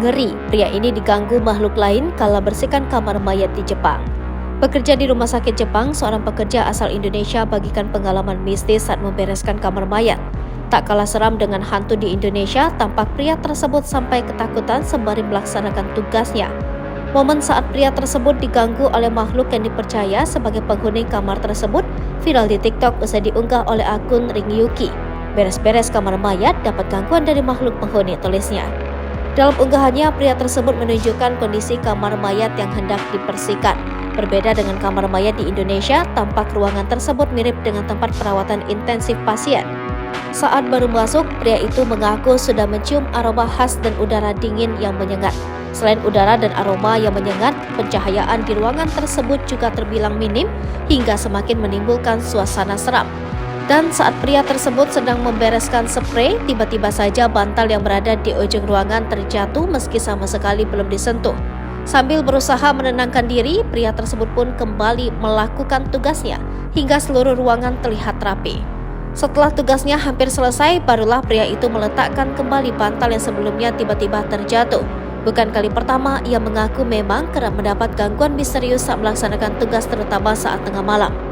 Ngeri, pria ini diganggu makhluk lain kala bersihkan kamar mayat di Jepang. Bekerja di rumah sakit Jepang, seorang pekerja asal Indonesia bagikan pengalaman mistis saat membereskan kamar mayat. Tak kalah seram dengan hantu di Indonesia, tampak pria tersebut sampai ketakutan sembari melaksanakan tugasnya. Momen saat pria tersebut diganggu oleh makhluk yang dipercaya sebagai penghuni kamar tersebut viral di TikTok usai diunggah oleh akun Ring Yuki. Beres-beres kamar mayat dapat gangguan dari makhluk penghuni, tulisnya. Dalam unggahannya, pria tersebut menunjukkan kondisi kamar mayat yang hendak dibersihkan. Berbeda dengan kamar mayat di Indonesia, tampak ruangan tersebut mirip dengan tempat perawatan intensif pasien. Saat baru masuk, pria itu mengaku sudah mencium aroma khas dan udara dingin yang menyengat. Selain udara dan aroma yang menyengat, pencahayaan di ruangan tersebut juga terbilang minim hingga semakin menimbulkan suasana seram. Dan saat pria tersebut sedang membereskan sprei, tiba-tiba saja bantal yang berada di ujung ruangan terjatuh meski sama sekali belum disentuh. Sambil berusaha menenangkan diri, pria tersebut pun kembali melakukan tugasnya hingga seluruh ruangan terlihat rapi. Setelah tugasnya hampir selesai, barulah pria itu meletakkan kembali bantal yang sebelumnya tiba-tiba terjatuh. Bukan kali pertama ia mengaku memang kerap mendapat gangguan misterius saat melaksanakan tugas, terutama saat tengah malam.